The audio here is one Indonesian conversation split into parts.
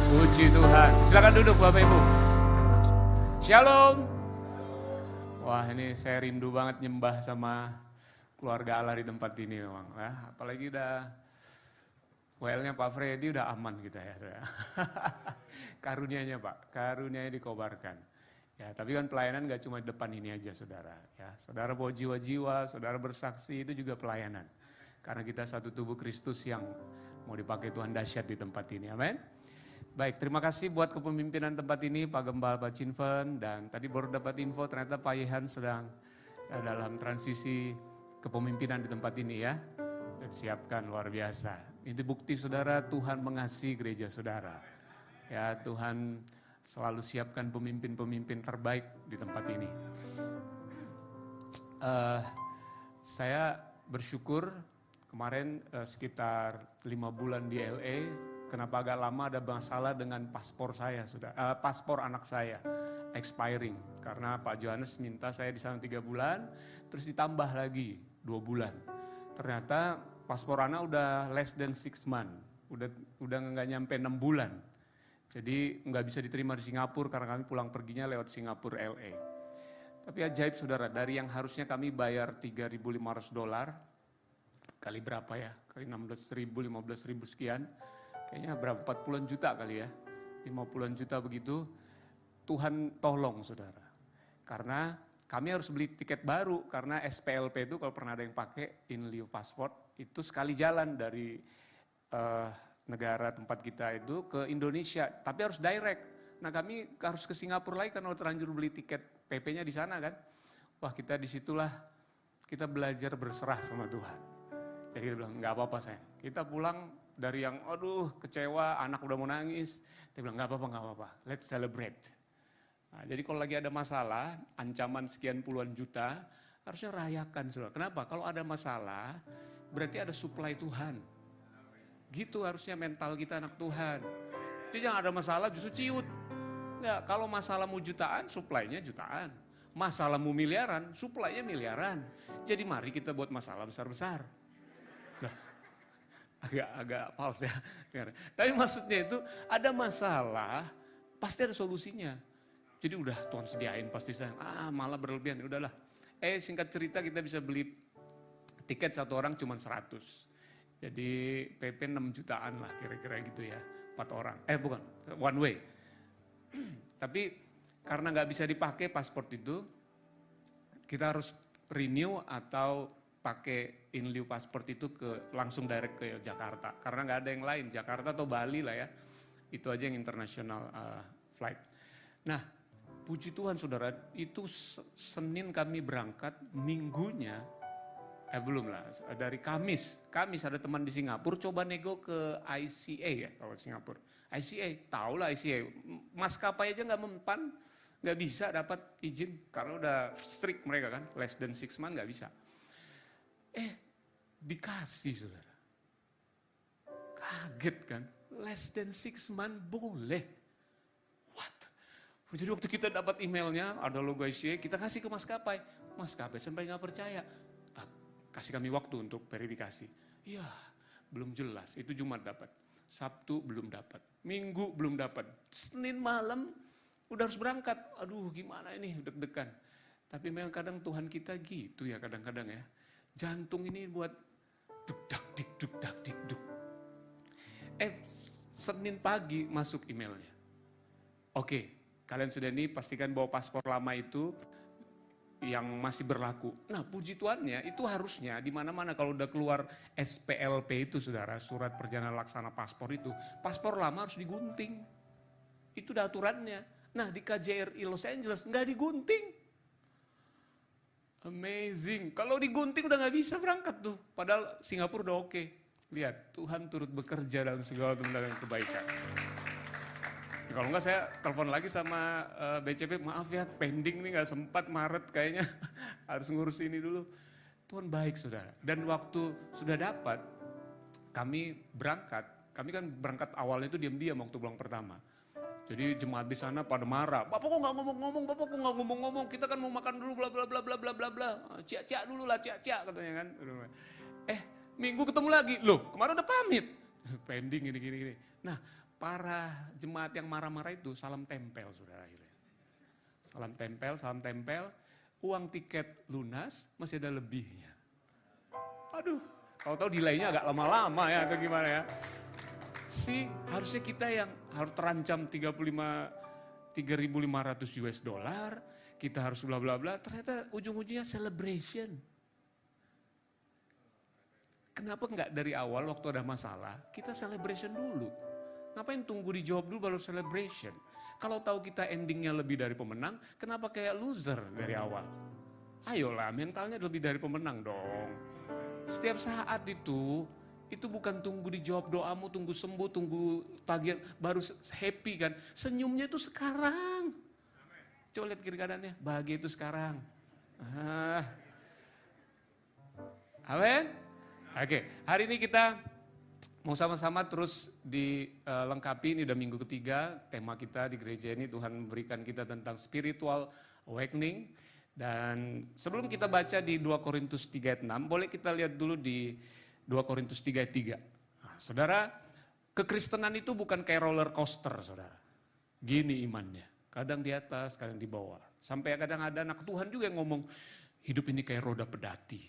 Puji Tuhan. Silakan duduk Bapak Ibu. Shalom. Wah, ini saya rindu banget nyembah sama keluarga Allah di tempat ini memang. Nah, apalagi udah well-nya Pak Freddy udah aman kita ya. Karunianya Pak, karunianya dikobarkan. Ya, tapi kan pelayanan gak cuma di depan ini aja saudara. Ya, saudara bawa jiwa-jiwa, saudara bersaksi itu juga pelayanan. Karena kita satu tubuh Kristus yang mau dipakai Tuhan dahsyat di tempat ini. Amin. Baik, terima kasih buat kepemimpinan tempat ini Pak Gembala, Pak Cinven, dan tadi baru dapat info ternyata Pak Yehan sedang dalam transisi kepemimpinan di tempat ini ya. Dan siapkan luar biasa. Ini bukti saudara Tuhan mengasihi gereja saudara. Ya, Tuhan selalu siapkan pemimpin-pemimpin terbaik di tempat ini. Saya bersyukur kemarin sekitar 5 bulan di LA. Kenapa agak lama ada masalah dengan paspor saya paspor anak saya expiring karena Pak Johannes minta saya di sana 3 bulan, terus ditambah lagi 2 bulan. Ternyata paspor anak udah less than 6 months, udah nggak nyampe 6 bulan. Jadi nggak bisa diterima di Singapura karena kami pulang perginya lewat Singapura LA. Tapi ajaib saudara, dari yang harusnya kami bayar $3.500 kali berapa ya? Kali 16.000, 15.000 sekian. Kayaknya berapa, 40-an juta kali ya, 50-an juta begitu, Tuhan tolong saudara. Karena kami harus beli tiket baru, karena SPLP itu kalau pernah ada yang pakai, in lieu passport, itu sekali jalan dari negara tempat kita itu ke Indonesia, tapi harus direct. Nah kami harus ke Singapura lagi karena terlanjur beli tiket PP-nya di sana kan. Wah kita disitulah kita belajar berserah sama Tuhan. Jadi dia bilang, nggak apa-apa sayang, kita pulang dari yang aduh kecewa, anak udah mau nangis. Dia bilang nggak apa-apa, let's celebrate. Nah, jadi kalau lagi ada masalah, ancaman sekian puluhan juta, harusnya rayakan saudara. Kenapa? Kalau ada masalah, berarti ada supply Tuhan. Gitu harusnya mental kita anak Tuhan. Jadi jangan ada masalah justru ciut. Ya, kalau masalahmu jutaan, supply-nya jutaan. Masalahmu miliaran, supply-nya miliaran. Jadi mari kita buat masalah besar-besar. Agak false ya. Tapi maksudnya itu ada masalah, pasti ada solusinya. Jadi udah Tuhan sediain pasti saya, malah berlebihan, udahlah. Singkat cerita kita bisa beli tiket satu orang cuma 100. Jadi PP 6 jutaan lah kira-kira gitu ya, 4 orang. Bukan, one way. Tapi karena nggak bisa dipakai paspor itu, kita harus renew atau pakai in lieu pasport itu langsung direct ke Jakarta. Karena nggak ada yang lain, Jakarta atau Bali lah ya. Itu aja yang international flight. Nah, puji Tuhan saudara, itu Senin kami berangkat, Minggunya, belum lah, dari Kamis ada teman di Singapura, coba nego ke ICA ya kalau Singapura. ICA, tahu lah ICA, maskapai aja nggak mempan, nggak bisa dapat izin, karena udah strict mereka kan, less than 6 months nggak bisa. Dikasih saudara. Kaget kan, less than 6 months boleh. What? Jadi waktu kita dapat emailnya, ada logo ICA, kita kasih ke maskapai. Maskapai sampai nggak percaya. Kasih kami waktu untuk verifikasi. Iya, belum jelas. Itu Jumat dapat. Sabtu belum dapat. Minggu belum dapat. Senin malam udah harus berangkat. Aduh gimana ini, deg-degan. Tapi memang kadang Tuhan kita gitu ya kadang-kadang ya. Jantung ini buat duk-dak dik-duk. Senin pagi masuk emailnya. Oke, kalian sudah ini pastikan bawa paspor lama itu yang masih berlaku. Nah puji Tuhannya itu harusnya di mana-mana kalau udah keluar SPLP itu saudara, surat perjalanan laksana paspor itu, paspor lama harus digunting. Itu udah aturannya. Nah di KJRI Los Angeles nggak digunting. Amazing. Kalau digunting udah gak bisa berangkat tuh. Padahal Singapura udah oke. Lihat, Tuhan turut bekerja dalam segala bentuk kebaikan. Kalau enggak saya telepon lagi sama BCP, maaf ya pending nih gak sempat Maret kayaknya. Harus ngurus ini dulu. Tuhan baik saudara. Dan waktu sudah dapat, kami berangkat. Kami kan berangkat awalnya itu diam-diam waktu pulang pertama. Jadi jemaat di sana pada marah. Bapak kok nggak ngomong-ngomong? Kita kan mau makan dulu bla bla bla bla bla bla bla. Cia dulu lah, cia katanya kan. Minggu ketemu lagi. Loh, kemarin udah pamit. Pending gini. Nah, para jemaat yang marah-marah itu salam tempel, saudara, akhirnya. Salam tempel, uang tiket lunas masih ada lebihnya. Aduh, kalau tahu delaynya agak lama-lama ya atau gimana ya. Harusnya kita yang harus terancam 3.500 US dollar, kita harus bla bla bla, ternyata ujung-ujungnya celebration. Kenapa enggak dari awal waktu ada masalah, kita celebration dulu. Ngapain tunggu dijawab dulu baru celebration? Kalau tahu kita endingnya lebih dari pemenang, kenapa kayak loser dari awal? Ayolah, mentalnya lebih dari pemenang dong. Setiap saat itu bukan tunggu dijawab doamu, tunggu sembuh, tunggu tagihan, baru happy kan. Senyumnya itu sekarang. Coba lihat kiri kanannya, bahagia itu sekarang. Amin. Oke, hari ini kita mau sama-sama terus dilengkapi, ini udah minggu ketiga, tema kita di gereja ini Tuhan memberikan kita tentang spiritual awakening. Dan sebelum kita baca di 2 Korintus 3 ayat 6, boleh kita lihat dulu di 2 Korintus 3 ayat 3. Nah, saudara, kekristenan itu bukan kayak roller coaster, saudara. Gini imannya, kadang di atas, kadang di bawah. Sampai kadang ada anak Tuhan juga yang ngomong, hidup ini kayak roda pedati.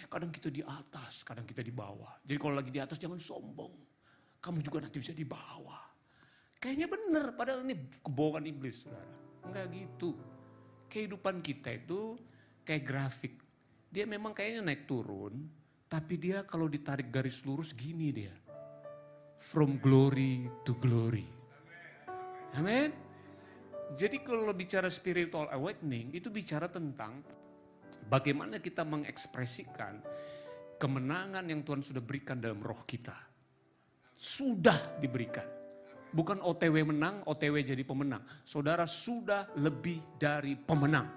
Kadang kita di atas, kadang kita di bawah. Jadi kalau lagi di atas jangan sombong. Kamu juga nanti bisa di bawah. Kayaknya benar, padahal ini kebohongan iblis, saudara. Enggak gitu. Kehidupan kita itu kayak grafik. Dia memang kayaknya naik turun, tapi dia kalau ditarik garis lurus gini dia. From glory to glory. Amin. Jadi kalau bicara spiritual awakening, itu bicara tentang bagaimana kita mengekspresikan kemenangan yang Tuhan sudah berikan dalam roh kita. Sudah diberikan. Bukan OTW menang, OTW jadi pemenang. Saudara sudah lebih dari pemenang.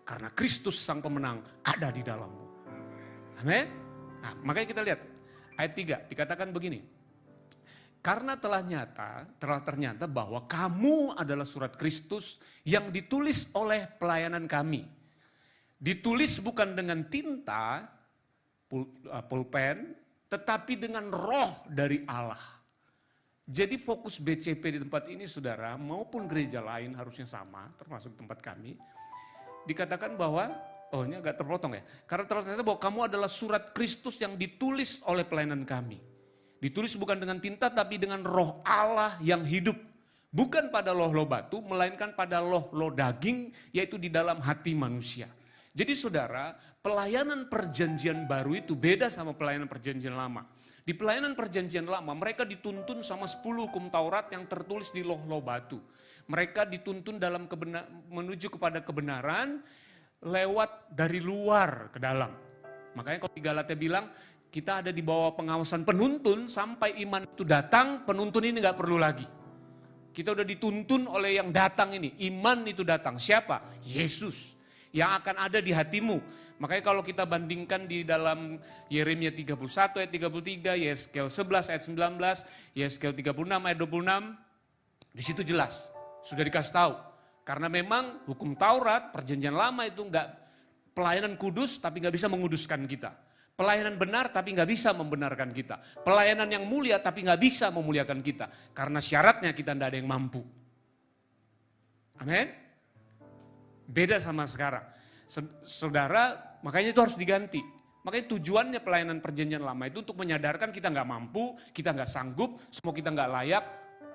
Karena Kristus sang pemenang ada di dalammu. Amin. Nah, makanya kita lihat ayat 3 dikatakan begini. Karena telah ternyata bahwa kamu adalah surat Kristus yang ditulis oleh pelayanan kami. Ditulis bukan dengan tinta, pulpen, tetapi dengan roh dari Allah. Jadi fokus BCP di tempat ini saudara, maupun gereja lain harusnya sama, termasuk tempat kami. Dikatakan bahwa, ini agak terpotong ya. Karena ternyata bahwa kamu adalah surat Kristus yang ditulis oleh pelayanan kami. Ditulis bukan dengan tinta tapi dengan roh Allah yang hidup. Bukan pada loh-loh batu, melainkan pada loh-loh daging, yaitu di dalam hati manusia. Jadi saudara, pelayanan perjanjian baru itu beda sama pelayanan perjanjian lama. Di pelayanan perjanjian lama mereka dituntun sama 10 hukum Taurat yang tertulis di loh-loh batu. Mereka dituntun dalam menuju kepada kebenaran lewat dari luar ke dalam. Makanya kalau di Galatia bilang kita ada di bawah pengawasan penuntun sampai iman itu datang, penuntun ini gak perlu lagi. Kita udah dituntun oleh yang datang ini, iman itu datang. Siapa? Yesus yang akan ada di hatimu. Makanya kalau kita bandingkan di dalam Yeremia 31 ayat 33, Yeskel 11 ayat 19, Yeskel 36 ayat 26, di situ jelas, sudah dikasih tahu. Karena memang hukum Taurat, perjanjian lama itu enggak pelayanan kudus tapi enggak bisa menguduskan kita. Pelayanan benar tapi enggak bisa membenarkan kita. Pelayanan yang mulia tapi enggak bisa memuliakan kita. Karena syaratnya kita enggak ada yang mampu. Amin. Beda sama sekarang. Saudara, makanya itu harus diganti. Makanya tujuannya pelayanan perjanjian lama itu untuk menyadarkan kita nggak mampu, kita nggak sanggup, semua kita nggak layak,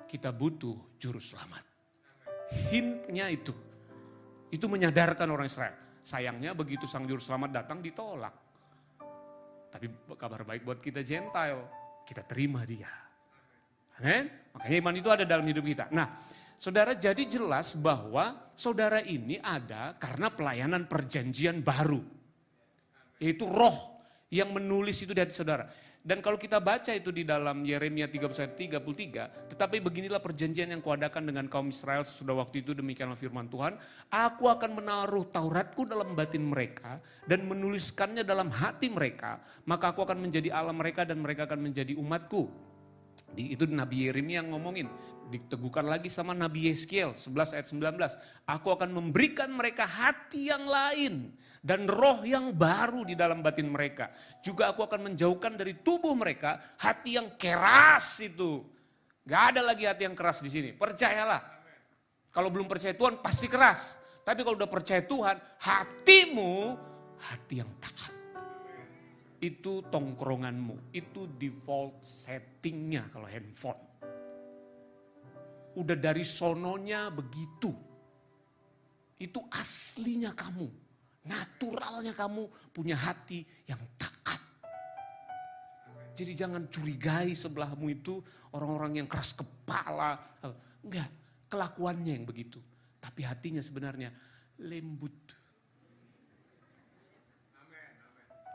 kita butuh juru selamat. Hintnya itu menyadarkan orang Israel. Sayangnya begitu sang juru selamat datang ditolak. Tapi kabar baik buat kita Gentile, kita terima dia. Amin? Makanya iman itu ada dalam hidup kita. Nah, saudara, jadi jelas bahwa saudara ini ada karena pelayanan perjanjian baru. Yaitu roh yang menulis itu di hati saudara. Dan kalau kita baca itu di dalam Yeremia 31:33, tetapi beginilah perjanjian yang kuadakan dengan kaum Israel sesudah waktu itu, demikianlah firman Tuhan. Aku akan menaruh Tauratku dalam batin mereka dan menuliskannya dalam hati mereka. Maka aku akan menjadi Allah mereka dan mereka akan menjadi umatku. Itu Nabi Yeremia yang ngomongin. Diteguhkan lagi sama Nabi Yeskel 11 ayat 19. Aku akan memberikan mereka hati yang lain dan roh yang baru di dalam batin mereka. Juga aku akan menjauhkan dari tubuh mereka hati yang keras itu. Gak ada lagi hati yang keras di sini. Percayalah. Kalau belum percaya Tuhan pasti keras. Tapi kalau udah percaya Tuhan, hatimu hati yang taat. Itu tongkronganmu, itu default settingnya kalau handphone. Udah dari sononya begitu. Itu aslinya kamu, naturalnya kamu punya hati yang taat. Jadi jangan curigai sebelahmu itu orang-orang yang keras kepala. Enggak, kelakuannya yang begitu. Tapi hatinya sebenarnya lembut.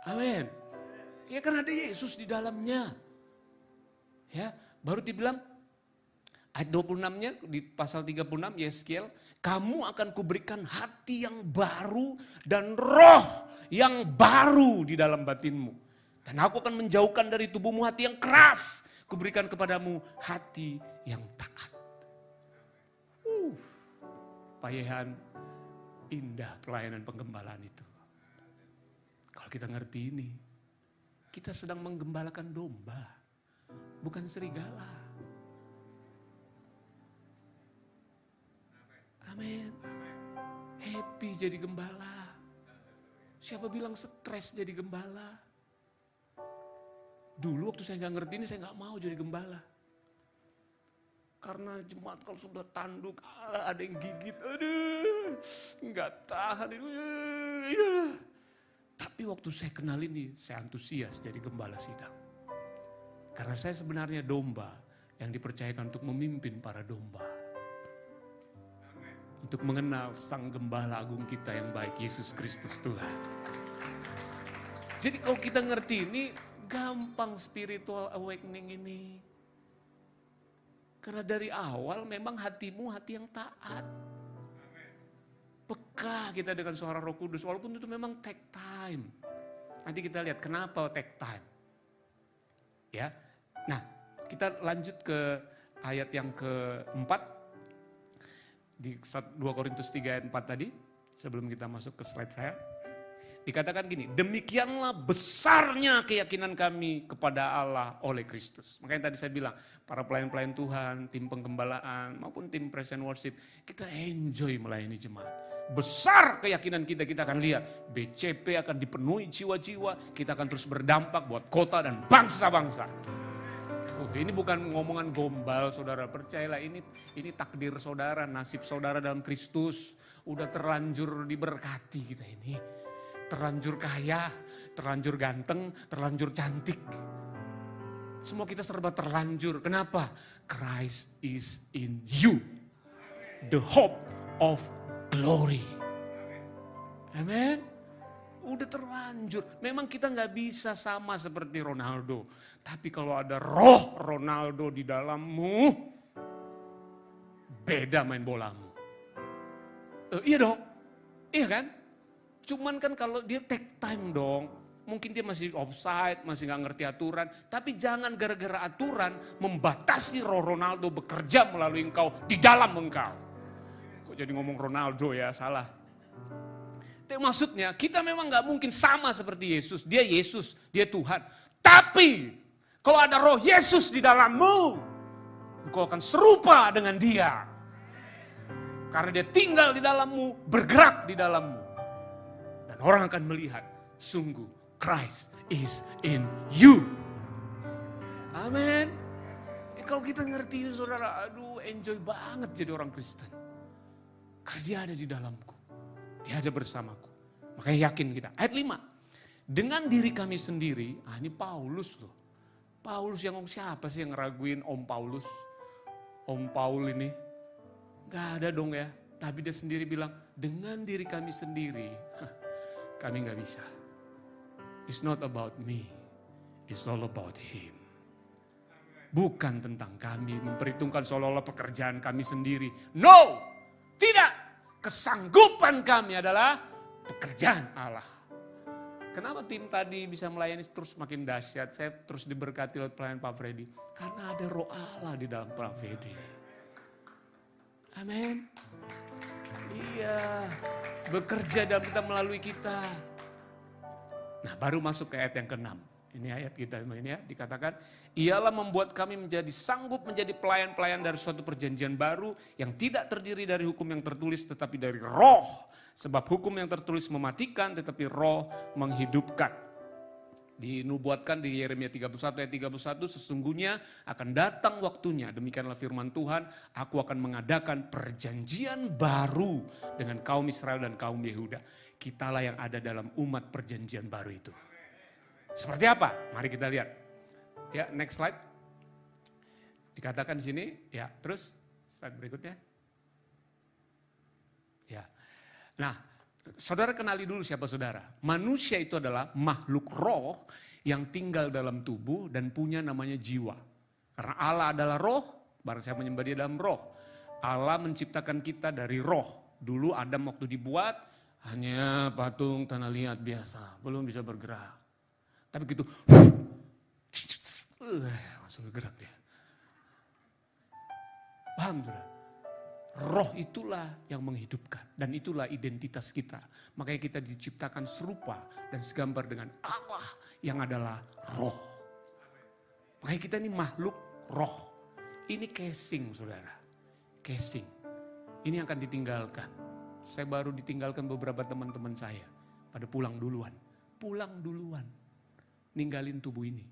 Amin. Ya karena ada Yesus di dalamnya. Ya, baru dibilang ayat 26-nya di pasal 36 Yeskiel, kamu akan kuberikan hati yang baru dan roh yang baru di dalam batinmu. Dan aku akan menjauhkan dari tubuhmu hati yang keras. Kuberikan kepadamu hati yang taat. Payehan, indah pelayanan penggembalaan itu. Kalau kita ngerti ini, kita sedang menggembalakan domba, bukan serigala. Amin. Happy jadi gembala. Siapa bilang stres jadi gembala? Dulu waktu saya nggak ngerti ini, saya nggak mau jadi gembala. Karena jemaat kalau sudah tanduk, ada yang gigit, aduh, nggak tahan. Tapi waktu saya kenal ini, saya antusias jadi gembala sidang. Karena saya sebenarnya domba yang dipercayakan untuk memimpin para domba. Untuk mengenal sang gembala agung kita yang baik, Yesus Kristus Tuhan. Jadi kalau kita ngerti ini, gampang spiritual awakening ini. Karena dari awal memang hatimu hati yang taat. Peka kita dengan suara Roh Kudus, walaupun itu memang take time. Nanti kita lihat kenapa take time. Ya, nah kita lanjut ke ayat yang keempat. Di 2 Korintus 3 ayat 4 tadi, sebelum kita masuk ke slide saya. Dikatakan gini, demikianlah besarnya keyakinan kami kepada Allah oleh Kristus. Makanya tadi saya bilang, para pelayan-pelayan Tuhan, tim penggembalaan, maupun tim praise and worship, kita enjoy melayani jemaat. Besar keyakinan kita akan lihat, BCP akan dipenuhi jiwa-jiwa, kita akan terus berdampak buat kota dan bangsa-bangsa. Ini bukan ngomongan gombal, saudara, percayalah ini takdir saudara, nasib saudara dalam Kristus. Udah terlanjur diberkati kita ini. Terlanjur kaya, terlanjur ganteng, terlanjur cantik. Semua kita serba terlanjur. Kenapa? Christ is in you. The hope of glory. Amen. Udah terlanjur. Memang kita gak bisa sama seperti Ronaldo. Tapi kalau ada roh Ronaldo di dalammu, beda main bolamu. Iya dong, iya kan? Cuman kan kalau dia take time dong, mungkin dia masih offside, masih gak ngerti aturan. Tapi jangan gara-gara aturan membatasi roh Ronaldo bekerja melalui engkau, di dalam engkau. Kok jadi ngomong Ronaldo ya, salah. Tapi maksudnya kita memang gak mungkin sama seperti Yesus. Dia Tuhan. Tapi kalau ada roh Yesus di dalammu, engkau akan serupa dengan dia. Karena dia tinggal di dalammu, bergerak di dalammu. Orang akan melihat, sungguh Christ is in you. Amin. Kalau kita ngerti ini saudara, aduh enjoy banget jadi orang Kristen. Karena dia ada di dalamku. Dia ada bersamaku. Makanya yakin kita. Ayat 5. Dengan diri kami sendiri, ini Paulus loh. Paulus yang siapa sih yang ngeraguin Om Paulus? Om Paul ini. Gak ada dong ya. Tapi dia sendiri bilang, dengan diri kami sendiri. Kami gak bisa. It's not about me. It's all about him. Bukan tentang kami. Memperhitungkan seolah-olah pekerjaan kami sendiri. No! Tidak! Kesanggupan kami adalah pekerjaan Allah. Kenapa tim tadi bisa melayani terus makin dahsyat? Saya terus diberkati oleh pelayan Pak Freddy. Karena ada roh Allah di dalam Pak Freddy. Amin. Iya, bekerja dalam kita melalui kita. Nah baru masuk ke ayat yang ke-6. Ini ayat kita ini ya, dikatakan, ialah membuat kami menjadi sanggup menjadi pelayan-pelayan dari suatu perjanjian baru yang tidak terdiri dari hukum yang tertulis tetapi dari roh. Sebab hukum yang tertulis mematikan tetapi roh menghidupkan. Dinubuatkan di Yeremia 31 ayat 31, sesungguhnya akan datang waktunya, demikianlah firman Tuhan, aku akan mengadakan perjanjian baru dengan kaum Israel dan kaum Yehuda. Kitalah yang ada dalam umat perjanjian baru itu. Seperti apa? Mari kita lihat. Ya, next slide. Dikatakan di sini, ya, terus slide berikutnya. Ya. Nah, saudara kenali dulu siapa saudara. Manusia itu adalah makhluk roh yang tinggal dalam tubuh dan punya namanya jiwa. Karena Allah adalah roh, barang siapa menyembah Dia dalam roh. Allah menciptakan kita dari roh. Dulu Adam waktu dibuat hanya patung tanah liat biasa, belum bisa bergerak. Tapi gitu, langsung bergerak dia. Paham saudara? Roh itulah yang menghidupkan. Dan itulah identitas kita. Makanya kita diciptakan serupa dan segambar dengan Allah yang adalah roh. Makanya kita ini makhluk roh. Ini casing saudara. Casing. Ini yang akan ditinggalkan. Saya baru ditinggalkan beberapa teman-teman saya. Pada pulang duluan. Pulang duluan. Ninggalin tubuh ini.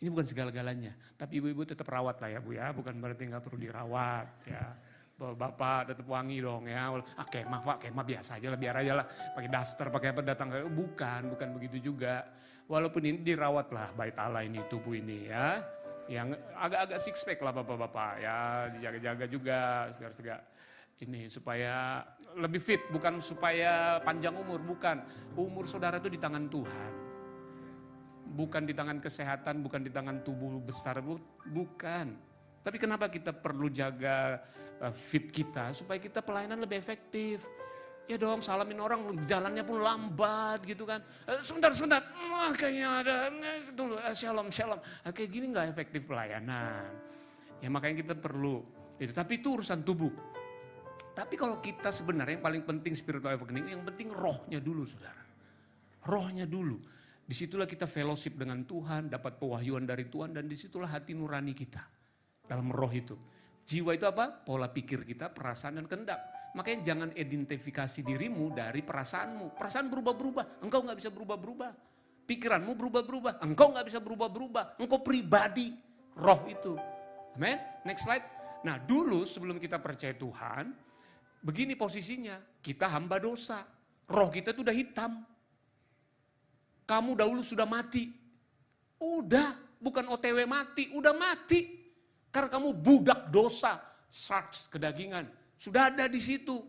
Ini bukan segala-galanya. Tapi ibu-ibu tetap rawat lah ya Bu ya. Bukan berarti nggak perlu dirawat ya. Bapak tetap wangi dong ya. Kemah Pak, kemah biasa aja lah, biar aja lah. Pakai daster, pakai apa datang. Bukan begitu juga. Walaupun ini dirawat lah bait Allah ini, tubuh ini ya. Yang agak-agak six pack lah bapak-bapak ya. Dijaga-jaga juga, segar-segar. Ini supaya lebih fit, bukan supaya panjang umur, bukan. Umur saudara itu di tangan Tuhan. Bukan di tangan kesehatan, bukan di tangan tubuh besar, bukan. Tapi kenapa kita perlu jaga fit kita, supaya kita pelayanan lebih efektif. Ya dong, salamin orang, jalannya pun lambat gitu kan. Sebentar, kayaknya ada, tunggu, shalom. Kayak gini gak efektif pelayanan. Ya makanya kita perlu, itu. Tapi itu urusan tubuh. Tapi kalau kita sebenarnya yang paling penting spiritual awakening, yang penting rohnya dulu saudara. Rohnya dulu. Disitulah kita fellowship dengan Tuhan, dapat pewahyuan dari Tuhan, dan disitulah hati nurani kita. Dalam roh itu. Jiwa itu apa? Pola pikir kita, perasaan dan kehendak. Makanya jangan identifikasi dirimu dari perasaanmu. Perasaan berubah-berubah, engkau gak bisa berubah-berubah. Pikiranmu berubah-berubah, engkau gak bisa berubah-berubah. Engkau pribadi, roh itu. Amen. Next slide. Nah dulu sebelum kita percaya Tuhan, begini posisinya, kita hamba dosa. Roh kita itu udah hitam. Kamu dahulu sudah mati. Udah, bukan OTW mati, udah mati. Karena kamu budak dosa, sarks, kedagingan. Sudah ada di situ.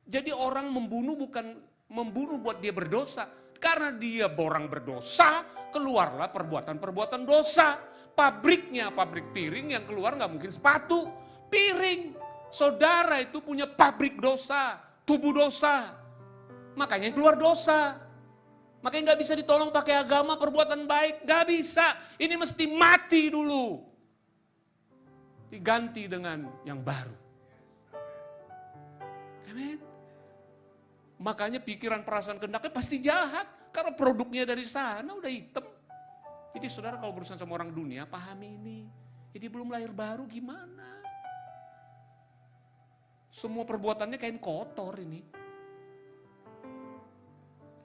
Jadi orang membunuh bukan membunuh buat dia berdosa. Karena dia orang berdosa, keluarlah perbuatan-perbuatan dosa. Pabriknya, pabrik piring yang keluar gak mungkin sepatu. Piring. Saudara itu punya pabrik dosa, tubuh dosa. Makanya yang keluar dosa. Makanya gak bisa ditolong pakai agama, perbuatan baik. Gak bisa. Ini mesti mati dulu. Diganti dengan yang baru. Amen. Makanya pikiran, perasaan, kehendaknya pasti jahat. Karena produknya dari sana udah hitam. Jadi saudara kalau berurusan sama orang dunia, pahami ini. Jadi belum lahir baru gimana? Semua perbuatannya kain kotor ini.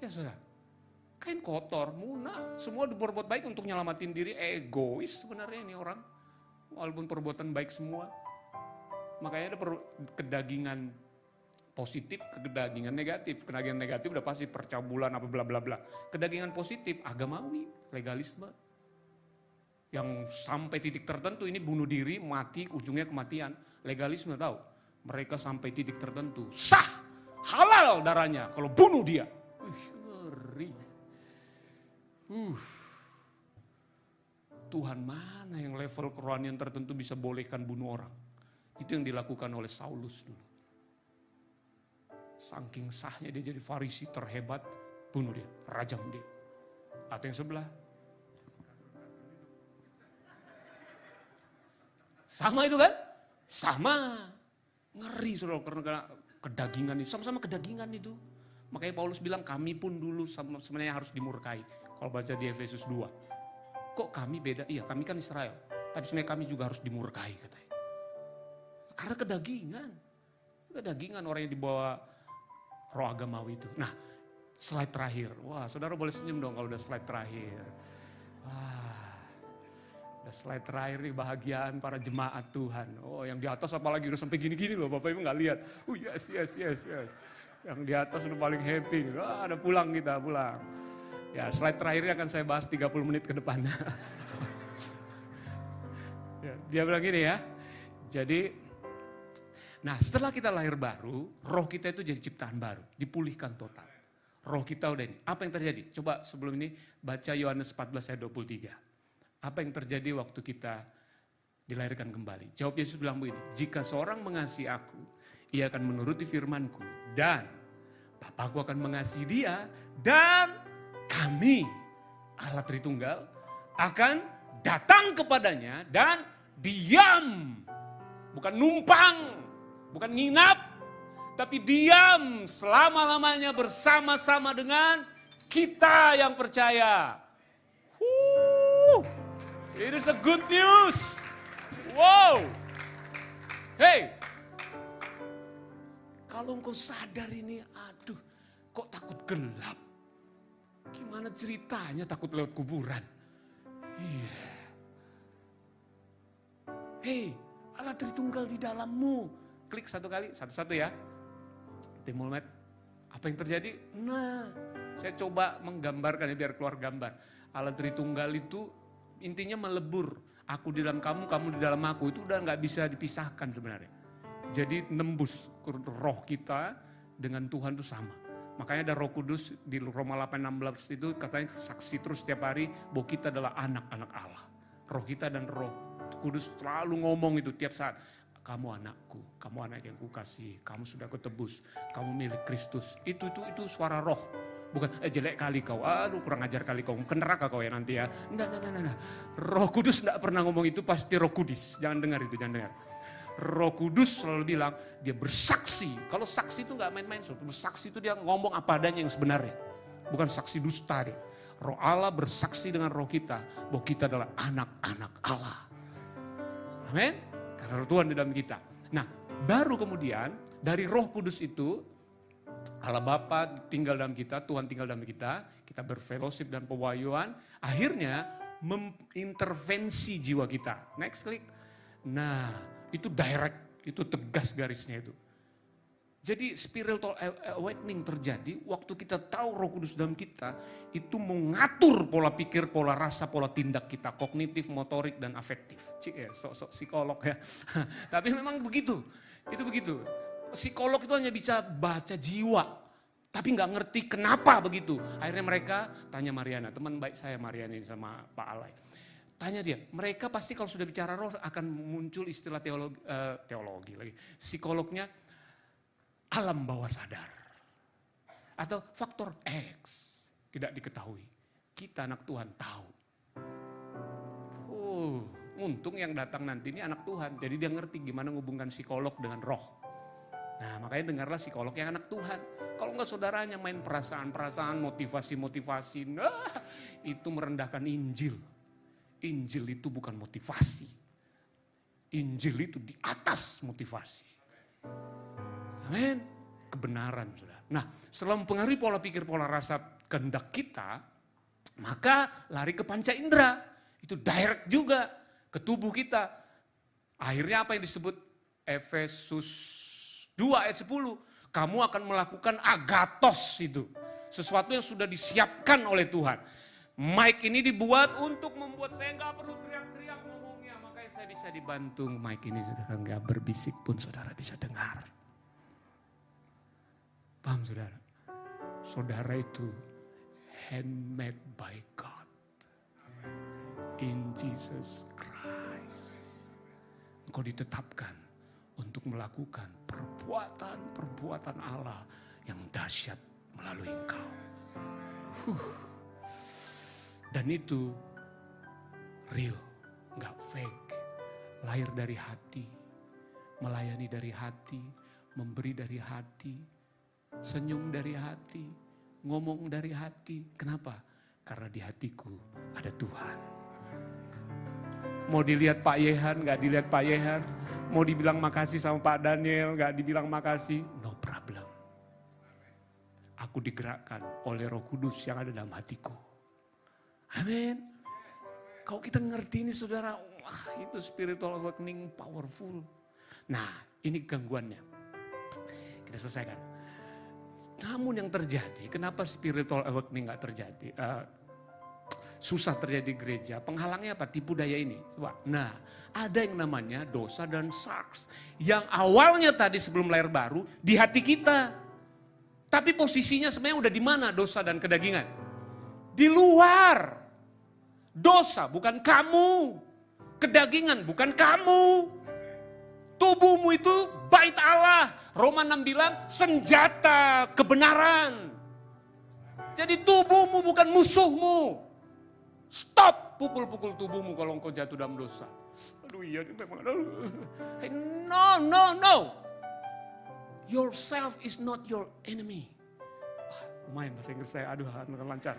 Ya saudara. Kain kotor, munah. Semua berbuat baik untuk nyelamatin diri, egois sebenarnya ini orang. Walaupun perbuatan baik semua. Makanya ada kedagingan positif, kedagingan negatif. Kedagingan negatif udah pasti percabulan apa bla bla bla. Kedagingan positif, agamawi, legalisme. Yang sampai titik tertentu ini bunuh diri, mati, ujungnya kematian. Legalisme tahu, mereka sampai titik tertentu. Sah, halal darahnya kalau bunuh dia. Ngeri. Tuhan mana yang level kerohanian tertentu bisa bolehkan bunuh orang. Itu yang dilakukan oleh Saulus dulu. Saking sahnya dia jadi Farisi terhebat, bunuh dia, rajam dia. Atau yang sebelah. Sama itu kan? Sama. Ngeri saudara karena kedagingan itu. Sama-sama kedagingan itu. Makanya Paulus bilang kami pun dulu sebenarnya harus dimurkai. Kalau baca di Efesus 2. Kok kami beda? Iya, kami kan Israel. Tapi sebenarnya kami juga harus dimurkai katanya. Karena kedagingan. Kedagingan orang yang dibawa roh agamawi itu. Nah, slide terakhir. Wah, saudara boleh senyum dong kalau udah slide terakhir. Wah, udah slide terakhir nih bahagiaan para jemaat Tuhan. Oh, yang di atas apalagi udah sampai gini-gini loh, Bapak Ibu nggak lihat. Oh yes. Yang di atas udah paling happy. Wah, ada pulang kita, pulang. Ya, slide terakhirnya akan saya bahas 30 menit ke depan. Ya, dia bilang gini ya. Jadi, nah setelah kita lahir baru, roh kita itu jadi ciptaan baru. Dipulihkan total. Roh kita udah ini. Apa yang terjadi? Coba sebelum ini baca Yohanes 14 ayat 23. Apa yang terjadi waktu kita dilahirkan kembali? Jawab Yesus bilang begini. Jika seorang mengasihi aku, ia akan menuruti firman-Ku. Dan Bapakku akan mengasihi dia. Dan kami, Allah Tritunggal, akan datang kepadanya dan diam. Bukan numpang, bukan nginap, tapi diam selama-lamanya bersama-sama dengan kita yang percaya. It is a good news. Wow. Hey, kalau engkau sadar ini, aduh, kok takut gelap? Gimana ceritanya takut lewat kuburan? Iya. Hei, Allah Tritunggal di dalammu. Klik satu kali, satu-satu ya. Timulmet, apa yang terjadi? Nah, saya coba menggambarkan ya biar keluar gambar. Allah Tritunggal itu intinya melebur. Aku di dalam kamu, kamu di dalam aku. Itu udah gak bisa dipisahkan sebenarnya. Jadi nembus roh kita dengan Tuhan itu sama. Makanya ada Roh Kudus di Roma 8:16 itu katanya saksi terus setiap hari bahwa kita adalah anak-anak Allah. Roh kita dan Roh Kudus selalu ngomong itu tiap saat. Kamu anakku, kamu anak yang kukasihi, kamu sudah kutebus, kamu milik Kristus. Itu suara roh. Bukan jelek kali kau, aduh kurang ajar kali kau, ke neraka kau ya nanti ya. Enggak. Roh Kudus enggak pernah ngomong itu, pasti Roh Kudus. Jangan dengar itu, jangan dengar. Roh Kudus selalu bilang, dia bersaksi. Kalau saksi itu gak main-main. Bersaksi itu dia ngomong apa adanya yang sebenarnya. Bukan saksi dusta dia. Roh Allah bersaksi dengan roh kita, bahwa kita adalah anak-anak Allah. Amin. Karena roh Tuhan di dalam kita. Nah, baru kemudian dari Roh Kudus itu, Allah Bapa tinggal dalam kita, Tuhan tinggal dalam kita berfellowship dan pewahyuan, akhirnya mengintervensi jiwa kita. Next klik. Nah, itu direct, itu tegas garisnya itu. Jadi spiritual awakening terjadi waktu kita tahu Roh Kudus dalam kita itu mengatur pola pikir, pola rasa, pola tindak kita, kognitif, motorik dan afektif. Sok-sok psikolog ya. Tapi memang begitu. Itu begitu. Psikolog itu hanya bisa baca jiwa, tapi nggak ngerti kenapa begitu. Akhirnya mereka tanya Mariana, teman baik saya Mariana ini sama Pak Alay. Tanya dia, mereka pasti kalau sudah bicara roh akan muncul istilah teologi lagi. Psikolognya alam bawah sadar. Atau faktor X, tidak diketahui. Kita anak Tuhan tahu. Untung yang datang nanti ini anak Tuhan. Jadi dia ngerti gimana menghubungkan psikolog dengan roh. Nah makanya dengarlah psikolog yang anak Tuhan. Kalau enggak saudaranya main perasaan-perasaan, motivasi-motivasi. Nah itu merendahkan Injil. Injil itu bukan motivasi. Injil itu di atas motivasi. Amin. Kebenaran sudah. Nah setelah mempengaruhi pola pikir, pola rasa kehendak kita, maka lari ke panca indera. Itu direct juga ke tubuh kita. Akhirnya apa yang disebut Efesus 2 ayat 10. Kamu akan melakukan agathos itu. Sesuatu yang sudah disiapkan oleh Tuhan. Mic ini dibuat untuk membuat saya nggak perlu teriak-teriak ngomongnya. Makanya saya bisa dibantu. Mic ini saudara nggak berbisik pun saudara bisa dengar. Paham saudara? Saudara itu handmade by God. In Jesus Christ. Engkau ditetapkan untuk melakukan perbuatan-perbuatan Allah yang dahsyat melalui engkau. Dan itu real, gak fake. Lahir dari hati, melayani dari hati, memberi dari hati, senyum dari hati, ngomong dari hati. Kenapa? Karena di hatiku ada Tuhan. Mau dilihat Pak Yehan, gak dilihat Pak Yehan. Mau dibilang makasih sama Pak Daniel, gak dibilang makasih. No problem. Aku digerakkan oleh Roh Kudus yang ada dalam hatiku. Amin. Kalau kita ngerti ini saudara, wah itu spiritual awakening powerful. Nah ini gangguannya. Kita selesaikan. Namun yang terjadi, kenapa spiritual awakening gak terjadi? Susah terjadi di gereja. Penghalangnya apa? Tipu daya ini. Coba. Nah, ada yang namanya dosa dan sarks. Yang awalnya tadi sebelum lahir baru di hati kita. Tapi posisinya sebenarnya udah di mana dosa dan kedagingan? Di luar. Dosa bukan kamu. Kedagingan bukan kamu. Tubuhmu itu bait Allah. Roma 6 bilang senjata kebenaran. Jadi tubuhmu bukan musuhmu. Stop pukul-pukul tubuhmu kalau engkau jatuh dalam dosa. Aduh iya memang. Hey, no. Yourself is not your enemy. Wah, lumayan bahasa Inggris saya, aduh lancar.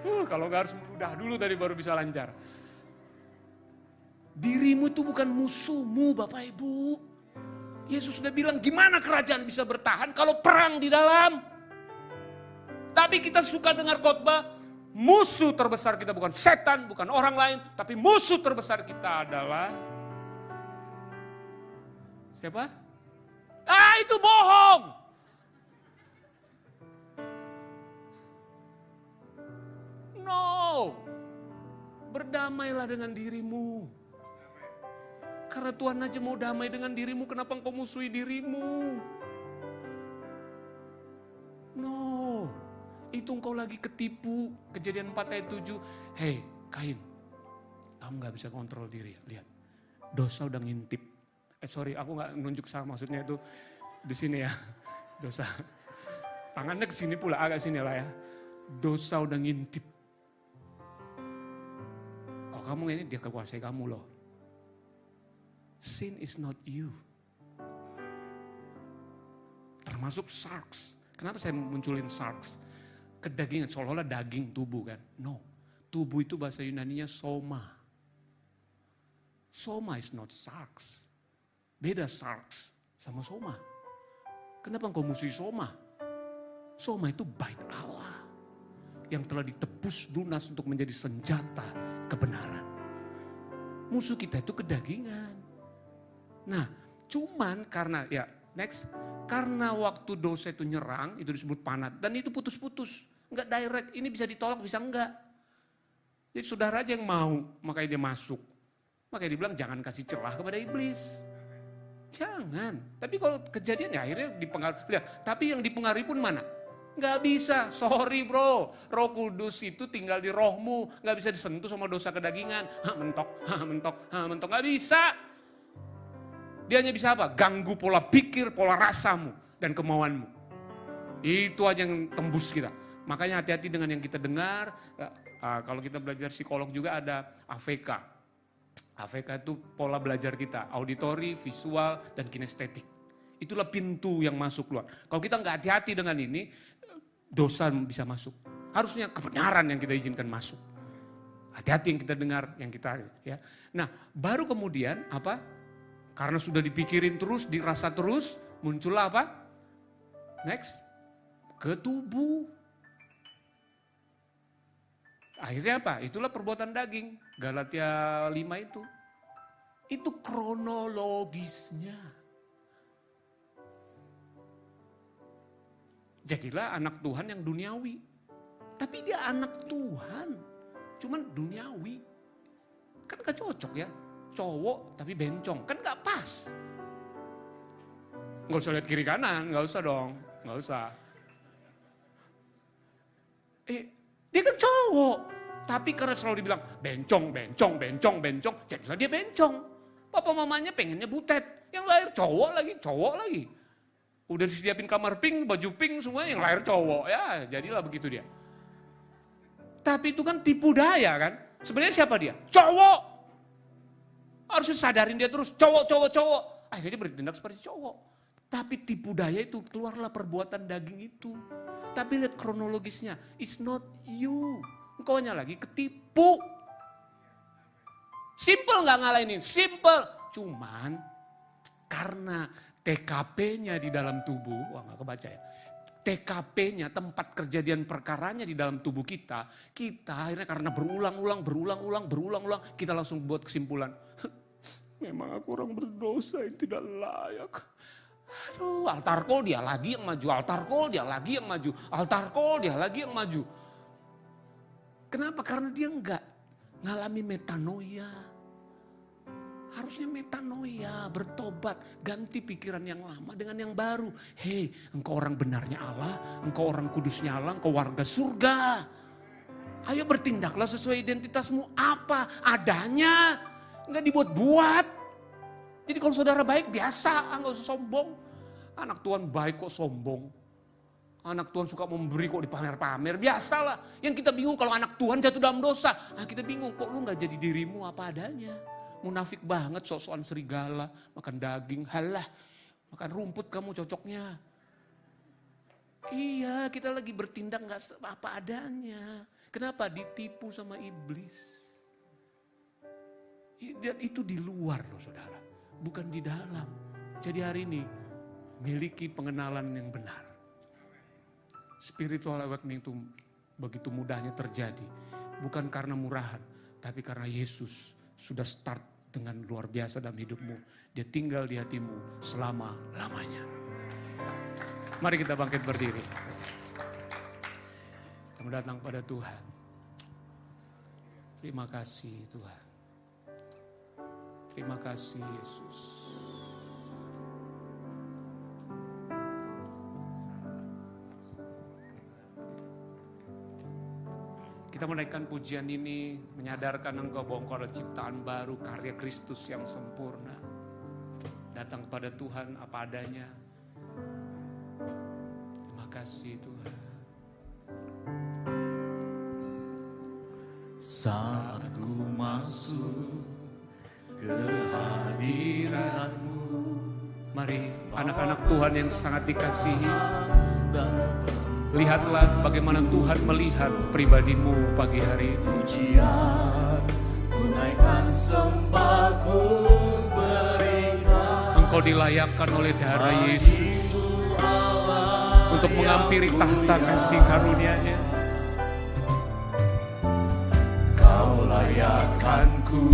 Kalau gak harus meludah dulu tadi baru bisa lancar. Dirimu itu bukan musuhmu Bapak Ibu. Yesus sudah bilang gimana kerajaan bisa bertahan kalau perang di dalam. Tapi kita suka dengar khotbah. Musuh terbesar kita bukan setan, bukan orang lain. Tapi musuh terbesar kita adalah siapa? Itu bohong. No. Berdamailah dengan dirimu. Karena Tuhan aja mau damai dengan dirimu, kenapa engkau musuhi dirimu? No. Itu engkau lagi ketipu. Kejadian 4 ayat 7. Hei Kain, kamu gak bisa kontrol diri. Lihat, dosa udah ngintip. Sorry, aku gak nunjuk sama maksudnya itu di sini ya. Dosa. Tangannya ke sini pula, agak sini lah ya. Dosa udah ngintip. Kalau kamu ini dia kekuasai kamu loh. Sin is not you. Termasuk sarks. Kenapa saya munculin sarks? Kedagingan, seolah-olah daging tubuh kan. No, tubuh itu bahasa Yunaninya soma. Soma is not sarx. Beda sarx sama soma. Kenapa engkau musuhi soma? Soma itu bait Allah. Yang telah ditebus lunas untuk menjadi senjata kebenaran. Musuh kita itu kedagingan. Nah, cuman karena, ya next. Karena waktu dosa itu nyerang, itu disebut panat. Dan itu putus-putus. Enggak direct, ini bisa ditolak, bisa enggak. Jadi saudara aja yang mau, makanya dia masuk. Makanya dia bilang jangan kasih celah kepada iblis. Jangan. Tapi kalau kejadian ya akhirnya dipengaruhi. Lihat, tapi yang dipengaruhi pun mana? Enggak bisa, sorry bro. Roh Kudus itu tinggal di rohmu. Enggak bisa disentuh sama dosa kedagingan. Mentok. Enggak bisa. Dia hanya bisa apa? Ganggu pola pikir, pola rasamu dan kemauanmu. Itu aja yang tembus kita. Makanya hati-hati dengan yang kita dengar. Kalau kita belajar psikolog juga ada AVK. AVK itu pola belajar kita. Auditori, visual, dan kinestetik. Itulah pintu yang masuk keluar. Kalau kita nggak hati-hati dengan ini, dosa bisa masuk. Harusnya kebenaran yang kita izinkan masuk. Hati-hati yang kita dengar, yang kita ya. Nah, baru kemudian apa? Karena sudah dipikirin terus, dirasa terus, muncullah apa? Next, ke tubuh. Akhirnya apa? Itulah perbuatan daging. Galatia 5 itu. Itu kronologisnya. Jadilah anak Tuhan yang duniawi. Tapi dia anak Tuhan. Cuman duniawi. Kan gak cocok ya. Cowok tapi bencong. Kan gak pas. Gak usah lihat kiri kanan. Gak usah dong. Gak usah. Dia kan cowok. Tapi karena selalu dibilang bencong. Jadi dia bencong. Papa mamanya pengennya butet. Yang lahir cowok lagi. Udah disediapin kamar pink, baju pink semua yang lahir cowok. Ya jadilah begitu dia. Tapi itu kan tipu daya kan. Sebenarnya siapa dia? Cowok. Harus sadarin dia terus. Cowok. Akhirnya dia bertindak seperti cowok. Tapi tipu daya itu keluarlah perbuatan daging itu. Tapi lihat kronologisnya. It's not you. engkau hanya lagi ketipu. Simple nggak ngalahin? Simple. Cuman karena TKP-nya di dalam tubuh, wah nggak kebaca ya. TKP-nya, tempat kejadian perkaranya di dalam tubuh kita akhirnya karena berulang-ulang, kita langsung buat kesimpulan. Memang aku orang berdosa yang tidak layak. Aduh, altar call dia lagi yang maju, altar call dia lagi yang maju, altar call dia lagi yang maju. Kenapa? Karena dia enggak ngalami metanoia. Harusnya metanoia, bertobat, ganti pikiran yang lama dengan yang baru. Hei, engkau orang benarnya Allah, engkau orang kudusnya Allah, engkau warga surga. Ayo bertindaklah sesuai identitasmu apa adanya, enggak dibuat-buat. Jadi kalau saudara baik biasa, enggak usah sombong. Anak Tuhan baik kok sombong. Anak Tuhan suka memberi kok dipamer-pamer, biasalah. Yang kita bingung kalau anak Tuhan jatuh dalam dosa. Kita bingung kok lu enggak jadi dirimu apa adanya. Munafik banget, sok-sokan serigala, makan daging, halah, makan rumput kamu cocoknya. Iya, kita lagi bertindak gak apa adanya. Kenapa? Ditipu sama iblis. Dan itu di luar loh saudara, bukan di dalam. Jadi hari ini, miliki pengenalan yang benar. Spiritual awakening itu begitu mudahnya terjadi. Bukan karena murahan, tapi karena Yesus sudah start dengan luar biasa dalam hidupmu. Dia tinggal di hatimu selama-lamanya. Mari kita bangkit berdiri. Kita datang pada Tuhan. Terima kasih Tuhan. Terima kasih Yesus. Kita menaikkan pujian ini, menyadarkan engkau bahwa engkau adalah ciptaan baru, karya Kristus yang sempurna. Datang kepada Tuhan apa adanya. Terima kasih Tuhan. Saat ku masuk ke hadirat-Mu, mari anak-anak Tuhan yang sangat dikasihi, lihatlah sebagaimana Tuhan melihat pribadimu pagi hari ini. pujian ku naikkan, sembah ku berikan. Engkau dilayakkan oleh darah Yesus untuk mengampiri tahta kasih karunia-Nya. Kau layakkanku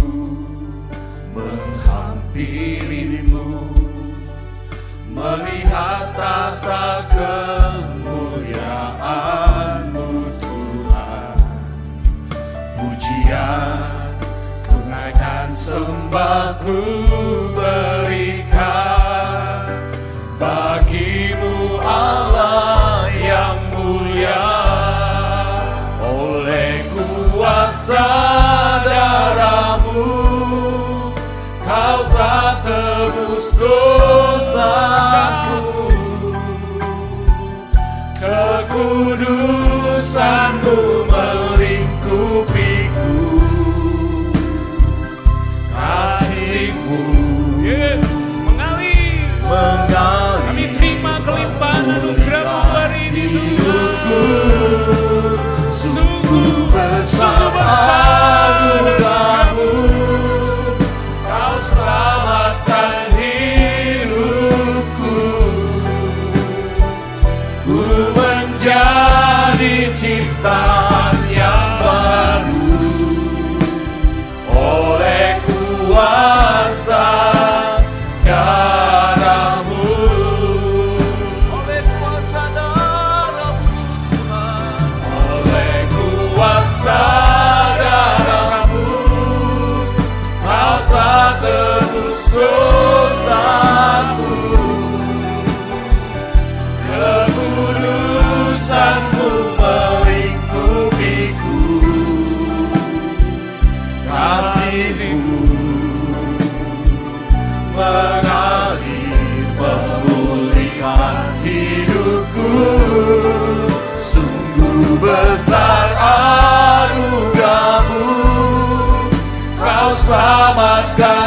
menghampirimu, melihat tahta kemuliaan-Mu Tuhan. Pujian, sunaikan, sembah ku berikan bagi-Mu Allah yang mulia. Oleh kuasa darah-Mu Kau telah tebus dosaku. Kekudusan-Mu melingkupiku. Kasih-Mu, Yes, mengalir. Kami terima kelimpahan anugerah-Mu hari ini Tuhan. sungguh besar anugerah-Mu. Kau selamatkan hidupku. Ku menjadi ciptaan yang baru oleh kuasa darah-Mu. Oleh kuasa darah-Mu Tuhan. Oleh kuasa darah-Mu Kau telah tebus dosaku. Kekudusan-Mu melingkupiku. Kasih-Mu mengalir, memulihkan hidupku. Sungguh besar anugerah-Mu. Kau selamatkan